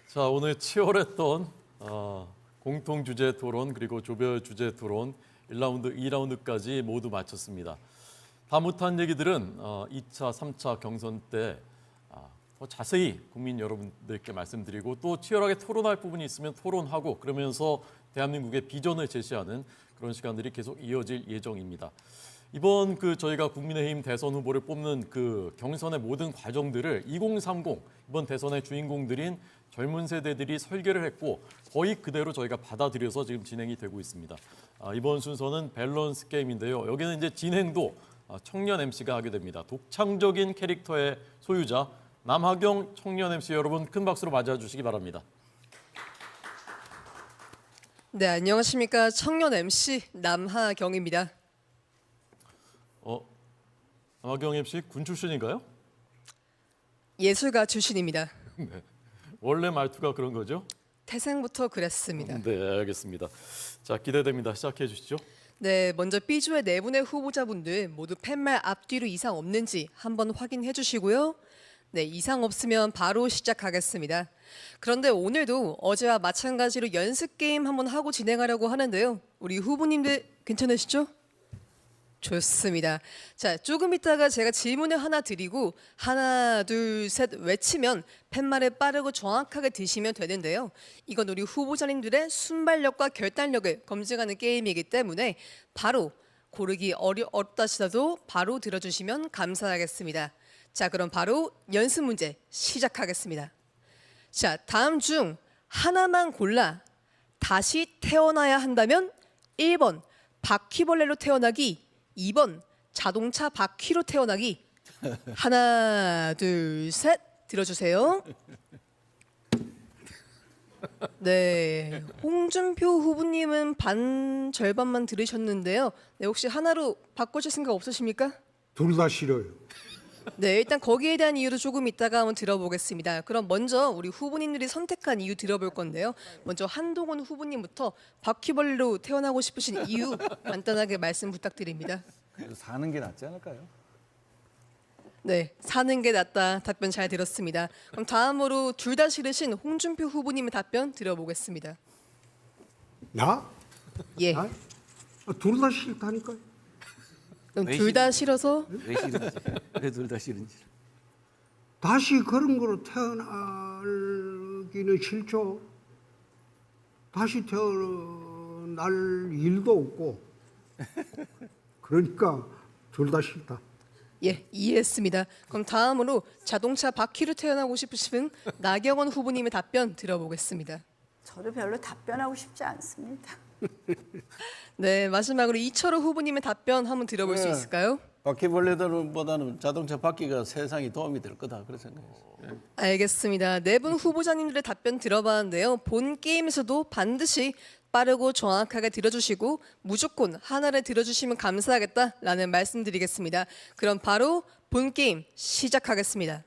자, 오늘 치열했던 공통 주제 토론 그리고 조별 주제 토론 1라운드, 2라운드까지 모두 마쳤습니다. 다 못한 얘기들은 2차, 3차 경선 때 더 자세히 국민 여러분들께 말씀드리고 또 치열하게 토론할 부분이 있으면 토론하고 그러면서 대한민국의 비전을 제시하는 그런 시간들이 계속 이어질 예정입니다. 이번 저희가 국민의힘 대선 후보를 뽑는 경선의 모든 과정들을 2030 이번 대선의 주인공들인 젊은 세대들이 설계를 했고 거의 그대로 저희가 받아들여서 지금 진행이 되고 있습니다. 이번 순서는 밸런스 게임인데요. 여기는 이제 진행도 청년 MC가 하게 됩니다. 독창적인 캐릭터의 소유자 남하경 청년 MC 여러분 큰 박수로 맞이해 주시기 바랍니다. 네, 안녕하십니까. 청년 MC 남하경입니다. 남하경 MC 군 출신인가요? 예술가 출신입니다. 네. 원래 말투가 그런 거죠? 태생부터 그랬습니다. 네, 알겠습니다. 자, 기대됩니다. 시작해 주시죠. 네, 먼저 B조의 네 분의 후보자분들 모두 팻말 앞뒤로 이상 없는지 한번 확인해 주시고요. 네, 이상 없으면 바로 시작하겠습니다. 그런데 오늘도 어제와 마찬가지로 연습 게임 한번 하고 진행하려고 하는데요. 우리 후보님들 괜찮으시죠? 좋습니다. 자, 조금 있다가 제가 질문을 하나 드리고 하나, 둘, 셋 외치면 팻말을 빠르고 정확하게 드시면 되는데요. 이건 우리 후보자님들의 순발력과 결단력을 검증하는 게임이기 때문에 바로 고르기 어렵다 하시더라도 바로 들어주시면 감사하겠습니다. 자, 그럼 바로 연습 문제 시작하겠습니다. 자, 다음 중 하나만 골라 다시 태어나야 한다면 1번 바퀴벌레로 태어나기, 2번 자동차 바퀴로 태어나기. 하나, 둘, 셋 들어주세요. 네, 홍준표 후보님은 반 절반만 들으셨는데요. 네, 혹시 하나로 바꾸실 생각 없으십니까? 둘 다 싫어요. 네, 일단 거기에 대한 이유도 조금 이따가 한번 들어보겠습니다. 그럼 먼저 우리 후보님들이 선택한 이유 들어볼 건데요. 먼저 한동훈 후보님부터 바퀴벌레로 태어나고 싶으신 이유 간단하게 말씀 부탁드립니다. 사는 게 낫지 않을까요? 네, 사는 게 낫다 답변 잘 들었습니다. 그럼 다음으로 둘 다 싫으신 홍준표 후보님의 답변 들어보겠습니다. 나? 예, 둘 다 싫다니까요. 그럼 왜 둘 다 싫어서 왜 싫은지, 왜 둘 다 싫은지. 다시 그런 거로 태어나기는 싫죠. 다시 태어날 일도 없고. 그러니까 둘 다 싫다. 예, 이해했습니다. 그럼 다음으로 자동차 바퀴로 태어나고 싶으신 나경원 후보님의 답변 들어보겠습니다. 저도 별로 답변하고 싶지 않습니다. 네, 마지막으로 이철호 후보님의 답변 한번 들어볼 수 네. 있을까요? 바퀴벌레들보다는 자동차 바퀴가 세상에 도움이 될 거다 그런 생각이에요. 예. 알겠습니다. 네 분 후보자님들의 답변 들어봤는데요. 본 게임에서도 반드시 빠르고 정확하게 들어주시고 무조건 하나를 들어주시면 감사하겠다라는 말씀드리겠습니다. 그럼 바로 본 게임 시작하겠습니다.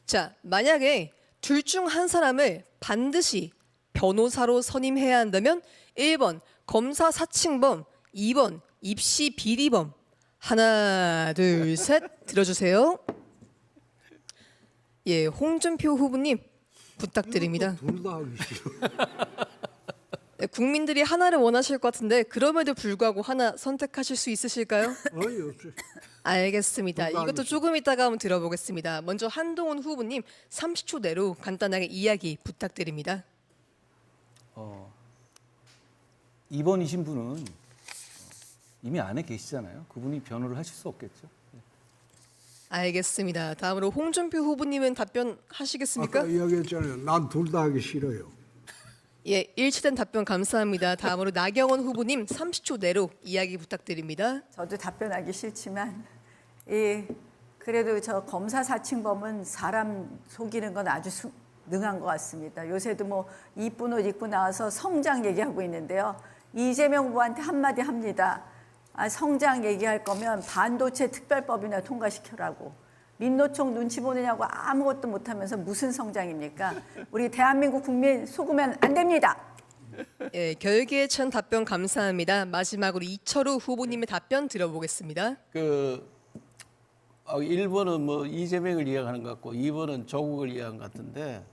자, 만약에 둘 중 한 사람을 반드시 변호사로 선임해야 한다면 1번 검사 사칭범, 2번 입시 비리범. 하나, 둘, 셋 들어주세요. 예, 홍준표 후보님 부탁드립니다. 둘 다 하기 싫어. 네, 국민들이 하나를 원하실 것 같은데 그럼에도 불구하고 하나 선택하실 수 있으실까요? 아니 없어요. 알겠습니다. 불가하겠습니다. 이것도 조금 이따가 한번 들어보겠습니다. 먼저 한동훈 후보님 30초 내로 간단하게 이야기 부탁드립니다. 2번이신 분은 이미 안에 계시잖아요. 그분이 변호를 하실 수 없겠죠. 알겠습니다. 다음으로 홍준표 후보님은 답변하시겠습니까? 아까 이야기했잖아요. 난 둘 다 하기 싫어요. 예, 일치된 답변 감사합니다. 다음으로 나경원 후보님 30초 내로 이야기 부탁드립니다. 저도 답변하기 싫지만 그래도 저 검사 사칭범은 사람 속이는 건 아주 능한 것 같습니다. 요새도 뭐 이쁜 옷 입고 나와서 성장 얘기하고 있는데요. 이재명 후보한테 한마디 합니다. 성장 얘기할 거면 반도체 특별법이나 통과시켜라고. 민노총 눈치 보느냐고 아무것도 못하면서 무슨 성장입니까? 우리 대한민국 국민 속으면 안 됩니다. 예, 결기에 찬 답변 감사합니다. 마지막으로 이철우 후보님의 답변 들어보겠습니다. 1번은 뭐 이재명을 이야기하는 것 같고 2번은 조국을 이야기하는 것 같은데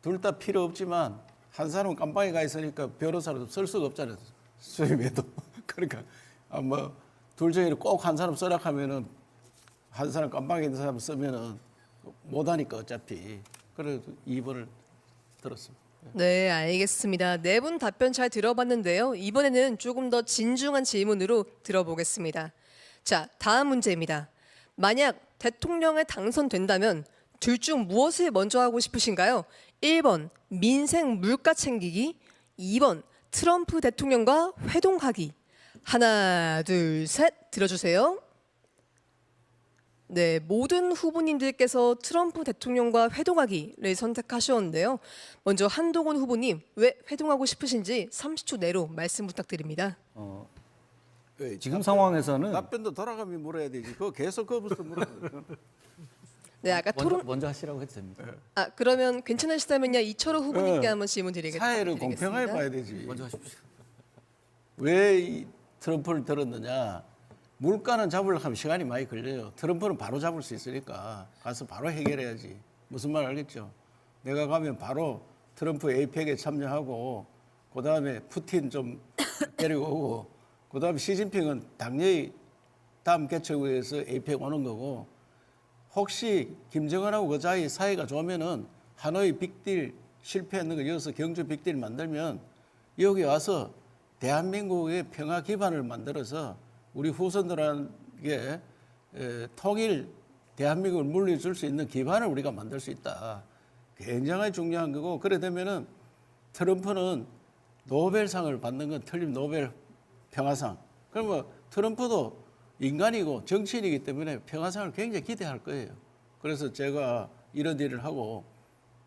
둘 다 필요 없지만 한 사람은 깜빵에 가 있으니까 변호사로 쓸 수가 없잖아요. 수임에도. 그러니까 뭐둘 중에 꼭 한 사람 써라 하면은 한 사람 깜빵에 있는 사람 쓰면은 못하니까 어차피. 그래서 2번을 들었습니다. 네, 알겠습니다. 네 분 답변 잘 들어봤는데요. 이번에는 조금 더 진중한 질문으로 들어보겠습니다. 자, 다음 문제입니다. 만약 대통령에 당선된다면 둘 중 무엇을 먼저 하고 싶으신가요? 1번 민생 물가 챙기기, 2번 트럼프 대통령과 회동하기. 하나, 둘, 셋 들어주세요. 네, 모든 후보님들께서 트럼프 대통령과 회동하기를 선택하셨는데요. 먼저 한동훈 후보님 왜 회동하고 싶으신지 30초 내로 말씀 부탁드립니다. 지금 상황에서는 답변도 돌아가면 물어야 되지. 그거 계속 그거부터 물어야 돼. 네, 아까 토론 먼저 하시라고 해도 됩니다. 그러면 괜찮으시다면요 이철호 후보님께 네. 한번 질문 드리겠습니다. 사회를 공평하게 봐야 되지. 먼저 하십시오. 왜 이 트럼프를 들었느냐? 물가는 잡으려면 시간이 많이 걸려요. 트럼프는 바로 잡을 수 있으니까 가서 바로 해결해야지. 무슨 말 알겠죠? 내가 가면 바로 트럼프 에이펙에 참여하고 그다음에 푸틴 좀 데리고 오고 그다음에 시진핑은 당연히 다음 개최국에서 에이펙 오는 거고 혹시 김정은하고 그 사이 사이가 좋으면은 하노이 빅딜 실패했는 거 여기서 경주 빅딜 만들면 여기 와서 대한민국의 평화 기반을 만들어서 우리 후손들에게 통일 대한민국을 물려줄 수 있는 기반을 우리가 만들 수 있다. 굉장히 중요한 거고 그래 되면은 트럼프는 노벨상을 받는 건 틀림 노벨 평화상. 그러면 트럼프도 인간이고 정치인이기 때문에 평화상을 굉장히 기대할 거예요. 그래서 제가 이런 일을 하고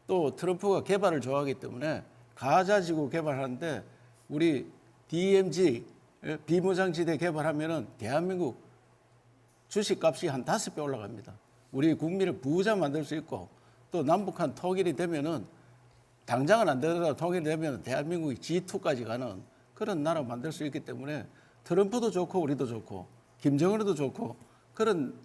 또 트럼프가 개발을 좋아하기 때문에 가자지구 개발하는데 우리 DMZ 비무장지대 개발하면은 대한민국 주식값이 한 5배 올라갑니다. 우리 국민을 부자 만들 수 있고 또 남북한 통일이 되면은 당장은 안 되더라도 통일이 되면 대한민국이 G2까지 가는 그런 나라 만들 수 있기 때문에 트럼프도 좋고 우리도 좋고 김정은도 좋고 그런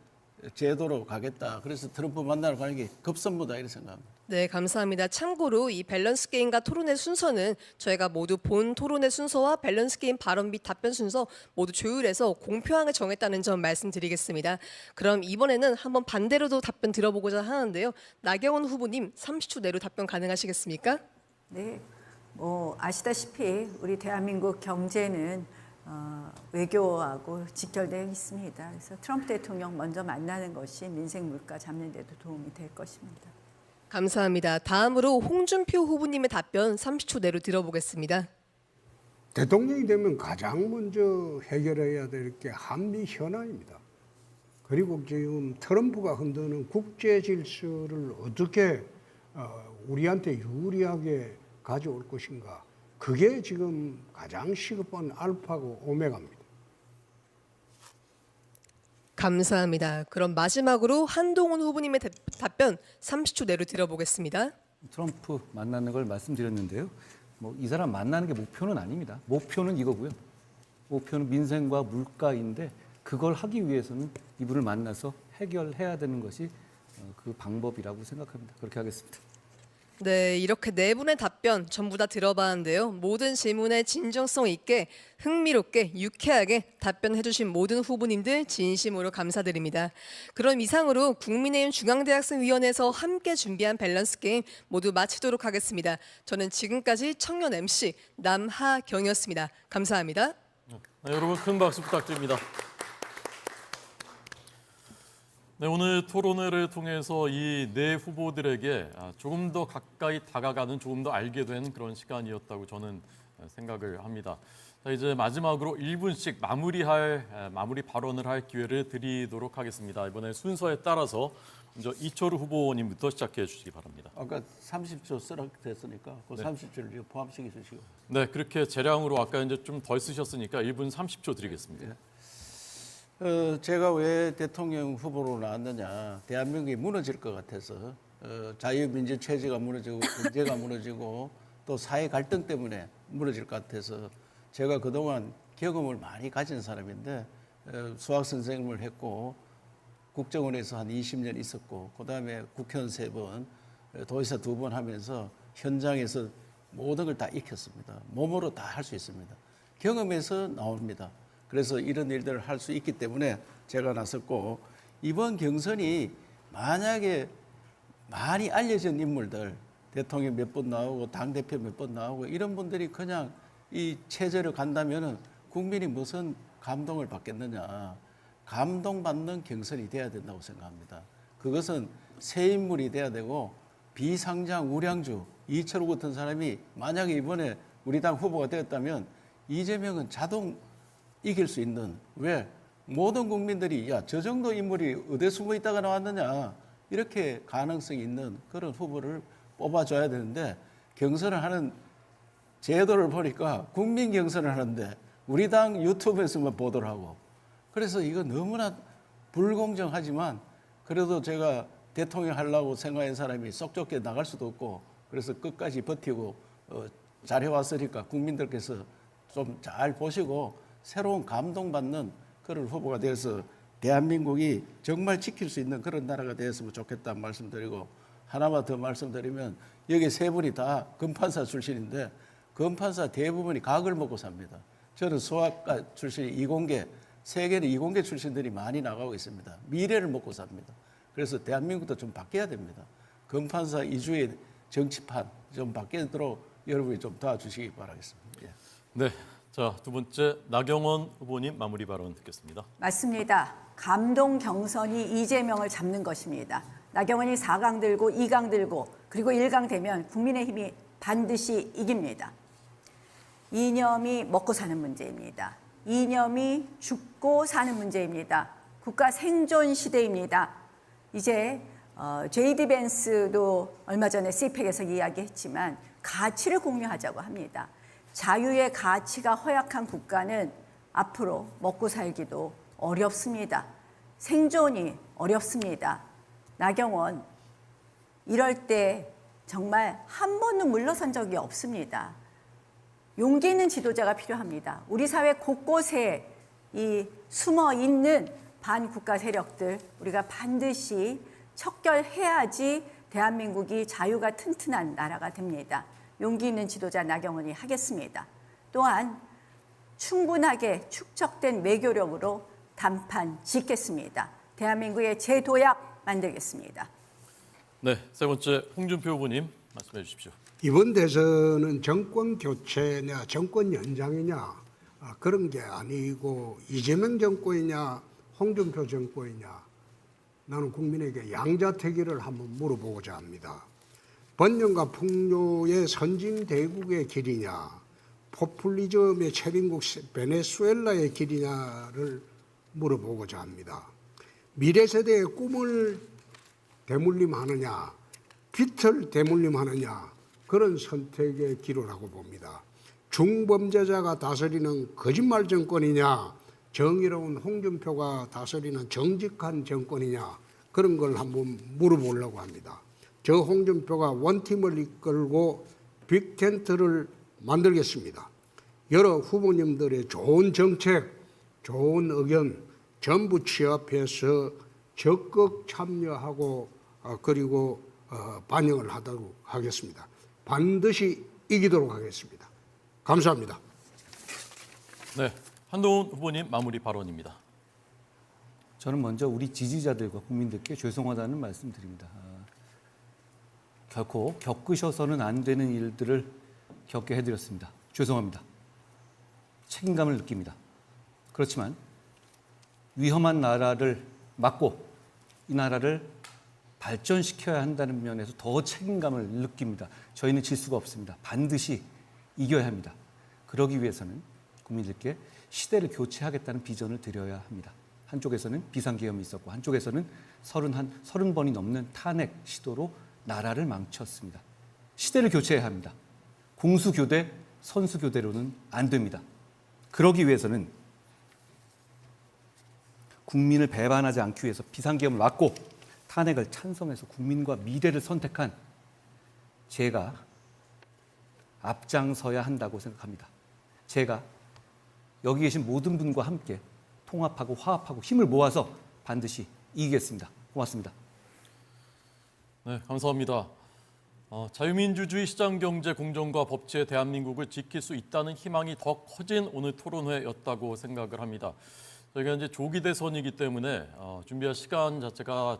제도로 가겠다. 그래서 트럼프 만나러 가는 게 급선무다 이렇게 생각합니다. 네, 감사합니다. 참고로 이 밸런스 게임과 토론의 순서는 저희가 모두 본 토론의 순서와 밸런스 게임 발언 및 답변 순서 모두 조율해서 공평하게 정했다는 점 말씀드리겠습니다. 그럼 이번에는 한번 반대로도 답변 들어보고자 하는데요. 나경원 후보님 30초 내로 답변 가능하시겠습니까? 네, 뭐 아시다시피 우리 대한민국 경제는 외교하고 직결되어 있습니다. 그래서 트럼프 대통령 먼저 만나는 것이 민생 물가 잡는 데도 도움이 될 것입니다. 감사합니다. 다음으로 홍준표 후보님의 답변 30초 내로 들어보겠습니다. 대통령이 되면 가장 먼저 해결해야 될 게 한미 현안입니다. 그리고 지금 트럼프가 흔드는 국제 질서를 어떻게 우리한테 유리하게 가져올 것인가. 그게 지금 가장 시급한 알파고 오메가입니다. 감사합니다. 그럼 마지막으로 한동훈 후보님의 답변 30초 내로 들어보겠습니다. 트럼프 만나는 걸 말씀드렸는데요. 뭐 이 사람 만나는 게 목표는 아닙니다. 목표는 이거고요. 목표는 민생과 물가인데 그걸 하기 위해서는 이분을 만나서 해결해야 되는 것이 그 방법이라고 생각합니다. 그렇게 하겠습니다. 네, 이렇게 네 분의 답변 전부 다 들어봤는데요. 모든 질문에 진정성 있게 흥미롭게 유쾌하게 답변해 주신 모든 후보님들 진심으로 감사드립니다. 그럼 이상으로 국민의힘 중앙대학생위원회에서 함께 준비한 밸런스 게임 모두 마치도록 하겠습니다. 저는 지금까지 청년 MC 남하경이었습니다. 감사합니다. 네, 여러분 큰 박수 부탁드립니다. 네, 오늘 토론회를 통해서 이 네 후보들에게 조금 더 가까이 다가가는, 조금 더 알게 된 그런 시간이었다고 저는 생각을 합니다. 자, 이제 마지막으로 1분씩 마무리 발언을 할 기회를 드리도록 하겠습니다. 이번에 순서에 따라서 먼저 이철우 후보님부터 시작해 주시기 바랍니다. 아까 30초 쓰라 됐으니까 그 30초를 포함시켜 주시고. 네, 그렇게 재량으로 아까 이제 좀 덜 쓰셨으니까 1분 30초 드리겠습니다. 제가 왜 대통령 후보로 나왔느냐, 대한민국이 무너질 것 같아서 자유민주 체제가 무너지고 경제가 무너지고 또 사회 갈등 때문에 무너질 것 같아서 제가 그동안 경험을 많이 가진 사람인데 수학 선생님을 했고 국정원에서 한 20년 있었고 그다음에 국회의원 3번, 도의사 2번 하면서 현장에서 모든 걸 다 익혔습니다. 몸으로 다 할 수 있습니다. 경험에서 나옵니다. 그래서 이런 일들을 할 수 있기 때문에 제가 나섰고, 이번 경선이 만약에 많이 알려진 인물들, 대통령 몇 번 나오고 당대표 몇 번 나오고 이런 분들이 그냥 이 체제로 간다면은 국민이 무슨 감동을 받겠느냐. 감동받는 경선이 돼야 된다고 생각합니다. 그것은 새 인물이 돼야 되고 비상장 우량주 이철우 같은 사람이 만약에 이번에 우리 당 후보가 되었다면 이재명은 자동 이길 수 있는, 왜 모든 국민들이 야, 저 정도 인물이 어디 숨어 있다가 나왔느냐 이렇게 가능성이 있는 그런 후보를 뽑아줘야 되는데, 경선을 하는 제도를 보니까 국민 경선을 하는데 우리 당 유튜브에서만 보도를 하고, 그래서 이거 너무나 불공정하지만 그래도 제가 대통령 하려고 생각한 사람이 쏙 좁게 나갈 수도 없고 그래서 끝까지 버티고 잘해왔으니까 국민들께서 좀 잘 보시고 새로운 감동받는 그런 후보가 되어서 대한민국이 정말 지킬 수 있는 그런 나라가 되었으면 좋겠다는 말씀드리고, 하나만 더 말씀드리면 여기 3분이 다 검판사 출신인데 검판사 대부분이 각을 먹고 삽니다. 저는 수학과 출신이 이공계, 세계는 이공계 출신들이 많이 나가고 있습니다. 미래를 먹고 삽니다. 그래서 대한민국도 좀 바뀌어야 됩니다. 검판사 이주의 정치판 좀 바뀌도록 여러분이 좀 도와주시기 바라겠습니다. 예. 네, 자, 두 번째 나경원 후보님 마무리 발언 듣겠습니다. 맞습니다. 감동 경선이 이재명을 잡는 것입니다. 나경원이 4강 들고 2강 들고 그리고 1강 되면 국민의힘이 반드시 이깁니다. 이념이 먹고 사는 문제입니다. 이념이 죽고 사는 문제입니다. 국가 생존 시대입니다. 이제 JD 벤스도 얼마 전에 CPEC에서 이야기했지만 가치를 공유하자고 합니다. 자유의 가치가 허약한 국가는 앞으로 먹고 살기도 어렵습니다. 생존이 어렵습니다. 나경원, 이럴 때 정말 한 번도 물러선 적이 없습니다. 용기 있는 지도자가 필요합니다. 우리 사회 곳곳에 이 숨어 있는 반국가 세력들 우리가 반드시 척결해야지 대한민국이 자유가 튼튼한 나라가 됩니다. 용기 있는 지도자 나경원이 하겠습니다. 또한 충분하게 축적된 외교력으로 단판 짓겠습니다. 대한민국의 재도약 만들겠습니다. 네, 세 번째 홍준표 후보님 말씀해 주십시오. 이번 대선은 정권 교체냐 정권 연장이냐 그런 게 아니고 이재명 정권이냐 홍준표 정권이냐, 나는 국민에게 양자택일을 한번 물어보고자 합니다. 번영과 풍요의 선진대국의 길이냐 포퓰리즘의 최빈국 베네수엘라의 길이냐를 물어보고자 합니다. 미래세대의 꿈을 대물림하느냐, 빛을 대물림하느냐, 그런 선택의 기로라고 봅니다. 중범죄자가 다스리는 거짓말 정권이냐, 정의로운 홍준표가 다스리는 정직한 정권이냐, 그런 걸 한번 물어보려고 합니다. 저 홍준표가 원팀을 이끌고 빅텐트를 만들겠습니다. 여러 후보님들의 좋은 정책, 좋은 의견 전부 취합해서 적극 참여하고 그리고 반영을 하도록 하겠습니다. 반드시 이기도록 하겠습니다. 감사합니다. 네, 한동훈 후보님 마무리 발언입니다. 저는 먼저 우리 지지자들과 국민들께 죄송하다는 말씀드립니다. 결코 겪으셔서는 안 되는 일들을 겪게 해드렸습니다. 죄송합니다. 책임감을 느낍니다. 그렇지만 위험한 나라를 막고 이 나라를 발전시켜야 한다는 면에서 더 책임감을 느낍니다. 저희는 질 수가 없습니다. 반드시 이겨야 합니다. 그러기 위해서는 국민들께 시대를 교체하겠다는 비전을 드려야 합니다. 한쪽에서는 비상계엄이 있었고 한쪽에서는 30번이 넘는 탄핵 시도로 나라를 망쳤습니다. 시대를 교체해야 합니다. 공수교대, 선수교대로는 안 됩니다. 그러기 위해서는 국민을 배반하지 않기 위해서 비상계엄을 막고 탄핵을 찬성해서 국민과 미래를 선택한 제가 앞장서야 한다고 생각합니다. 제가 여기 계신 모든 분과 함께 통합하고 화합하고 힘을 모아서 반드시 이기겠습니다. 고맙습니다. 네, 감사합니다. 자유민주주의 시장경제 공정과 법치의 대한민국을 지킬 수 있다는 희망이 더 커진 오늘 토론회였다고 생각을 합니다. 저희가 이제 조기 대선이기 때문에 준비할 시간 자체가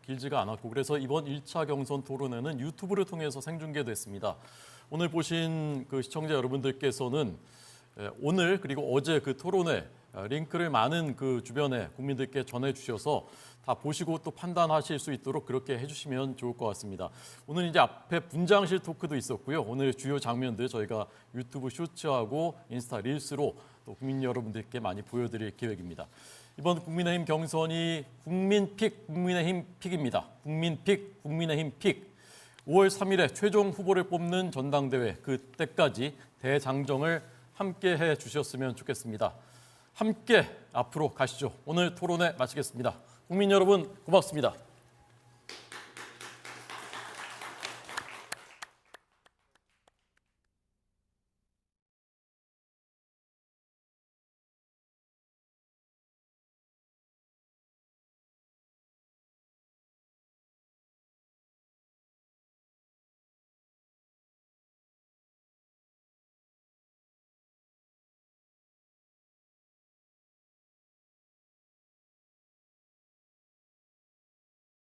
길지가 않았고 그래서 이번 1차 경선 토론회는 유튜브를 통해서 생중계됐습니다. 오늘 보신 그 시청자 여러분들께서는 오늘 그리고 어제 그 토론회 링크를 많은 그 주변에 국민들께 전해주셔서 다 보시고 또 판단하실 수 있도록 그렇게 해주시면 좋을 것 같습니다. 오늘 이제 앞에 분장실 토크도 있었고요. 오늘 주요 장면들 저희가 유튜브 쇼츠하고 인스타 릴스로 또 국민 여러분들께 많이 보여드릴 계획입니다. 이번 국민의힘 경선이 국민픽, 국민의힘 픽입니다. 국민픽, 국민의힘 픽. 5월 3일에 최종 후보를 뽑는 전당대회 그때까지 대장정을 함께 해주셨으면 좋겠습니다. 함께 앞으로 가시죠. 오늘 토론회 마치겠습니다. 국민 여러분 고맙습니다.